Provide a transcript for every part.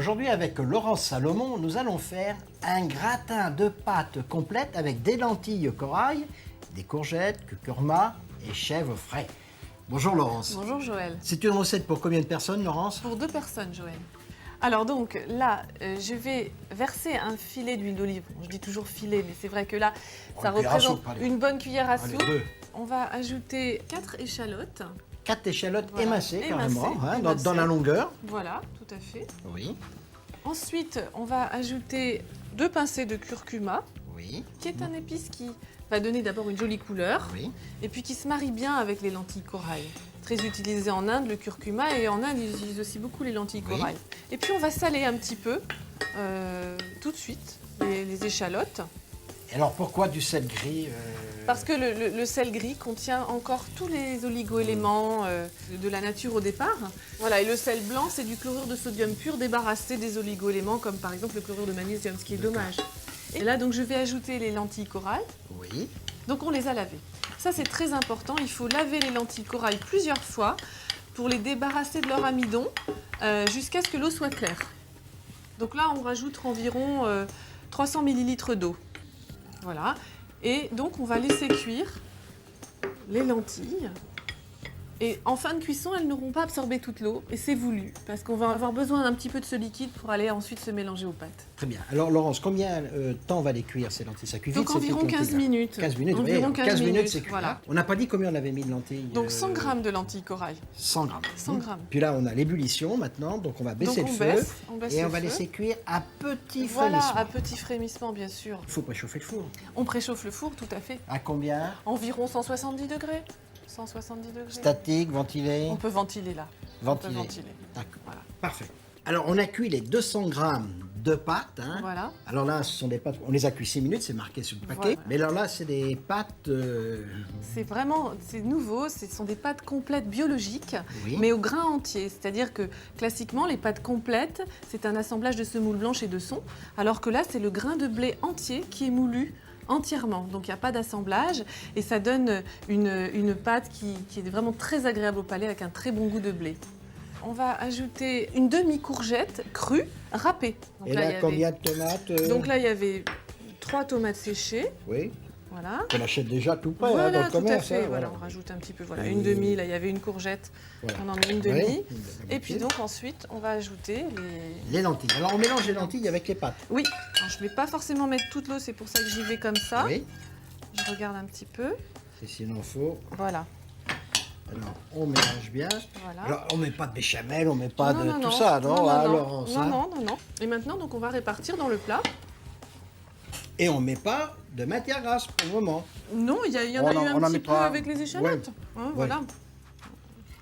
Aujourd'hui, avec Laurence Salomon, nous allons faire un gratin de pâte complète avec des lentilles corail, des courgettes, curcuma et chèvre frais. Bonjour Laurence. Bonjour Joël. C'est une recette pour combien de personnes, Laurence? Pour 2 personnes, Joël. Alors donc là, je vais verser un filet d'huile d'olive. Bon, je dis toujours filet, mais c'est vrai que là, ça représente une bonne cuillère à soupe. On va ajouter 4 échalotes. 4 échalotes Voilà. émincées, carrément, émincées. dans la longueur. Voilà, tout à fait. Oui, Ensuite, on va ajouter 2 pincées de curcuma, oui, qui est un épice qui va donner d'abord une jolie couleur, oui. et puis qui se marie bien avec les lentilles corail. Très utilisé en Inde, le curcuma, et en Inde, ils utilisent aussi beaucoup les lentilles corail. Et puis on va saler un petit peu, tout de suite, les échalotes. Et alors pourquoi du sel gris Parce que le sel gris contient encore tous les oligo-éléments de la nature au départ. Voilà, et le sel blanc, c'est du chlorure de sodium pur débarrassé des oligo-éléments, comme par exemple le chlorure de magnésium, ce qui est dommage. Et là, donc, je vais ajouter les lentilles corail. Oui. Donc, on les a lavées. Ça, c'est très important. Il faut laver les lentilles corail plusieurs fois pour les débarrasser de leur amidon jusqu'à ce que l'eau soit claire. Donc là, on rajoute environ 300 ml d'eau. Voilà. Et donc, on va laisser cuire les lentilles. Et en fin de cuisson, elles n'auront pas absorbé toute l'eau. Et c'est voulu, parce qu'on va avoir besoin d'un petit peu de ce liquide pour aller ensuite se mélanger aux pâtes. Très bien. Alors Laurence, combien de temps va les cuire ces lentilles? Ça cuit vite, Donc environ 15 minutes. 15 minutes, Environ oui, 15 minutes, c'est cuit. voilà. On n'a pas dit combien on avait mis de lentilles. Donc 100 grammes de lentilles corail. 100 grammes. 100 grammes. Puis là, on a l'ébullition maintenant, donc on va baisser Donc le on feu. baisse Et on le va feu. laisser cuire à petit Voilà, frémissement. à petit frémissement, bien sûr. Il faut préchauffer le four. On préchauffe le four, tout à fait. À combien? Environ 170 degrés. 170 degrés. Statique, ventilé? On peut ventiler là. Ventilé. On peut ventiler. D'accord. Voilà. Parfait. Alors, on a cuit les 200 grammes de pâtes. Hein. Voilà. Alors là, ce sont des pâtes, on les a cuit 6 minutes, c'est marqué sur le paquet. Voilà. Mais alors là, c'est des pâtes... C'est nouveau, ce sont des pâtes complètes biologiques, Oui. mais au grain entier. C'est-à-dire que classiquement, les pâtes complètes, c'est un assemblage de semoule blanche et de son, alors que là, c'est le grain de blé entier qui est moulu entièrement. Donc il n'y a pas d'assemblage et ça donne une pâte qui est vraiment très agréable au palais avec un très bon goût de blé. On va ajouter une demi-courgette crue, râpée. Donc Et là, il y combien avait... de tomates Donc là, il y avait 3 tomates séchées. Oui. Voilà. On achète déjà tout prêt Voilà, hein, dans le tout à commerce. fait. Hein, Voilà, on rajoute un petit peu. Voilà, une demi. Là, il y avait une courgette. Voilà. On en met une demi. Oui. Et puis donc ensuite, on va ajouter les... Les lentilles. Alors, on mélange les lentilles avec les pâtes. Oui. Alors, je ne vais pas forcément mettre toute l'eau, c'est pour ça que j'y vais comme ça. Oui. Je regarde un petit peu. C'est s'il en faut. Voilà. Alors, on mélange bien. Voilà. Alors, on met pas de béchamel, on met pas de non, tout ça, non, non, hein, non, Laurence, hein. non. Et maintenant, donc, on va répartir dans le plat. Et on met pas de matière grasse pour le moment. Non, il y en a eu un petit peu avec les échalotes. Ouais. Hein, voilà.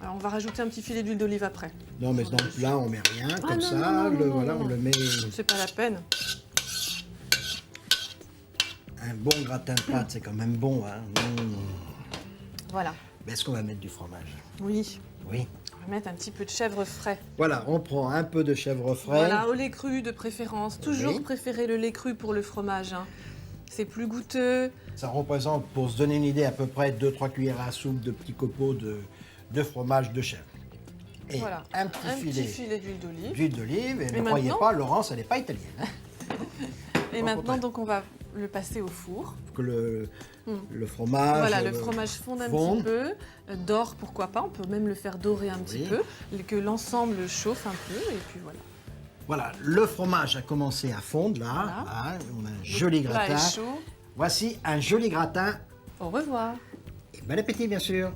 Alors, on va rajouter un petit filet d'huile d'olive après. Non, mais dans le plat, on met rien, comme non, ça. non, non, Voilà, non, on non. le met. C'est pas la peine. Un bon gratin de pâte, c'est quand même bon. Hein. Voilà. Mais est-ce qu'on va mettre du fromage? Oui. Oui. On va mettre un petit peu de chèvre frais. Voilà, on prend un peu de chèvre frais. Voilà, au lait cru de préférence. Toujours Oui. préférer le lait cru pour le fromage. Hein. C'est plus goûteux. Ça représente, pour se donner une idée, à peu près 2-3 cuillères à soupe de petits copeaux de fromage de chèvre. Et Voilà. un petit filet d'huile d'olive. d'huile d'olive. Et ne maintenant croyez pas, Laurence, elle n'est pas italienne. Hein. Et Au maintenant, contraire. donc, on va le passer au four. Que le fromage. Voilà, le fromage fonde un petit peu. Dore, pourquoi pas. On peut même le faire dorer un petit peu. Que l'ensemble chauffe un peu. Et puis voilà. Voilà, le fromage a commencé à fondre là. Voilà. Hein, on a un joli Le plat gratin. est chaud. Voici un joli gratin. Au revoir. Et bon appétit, bien sûr.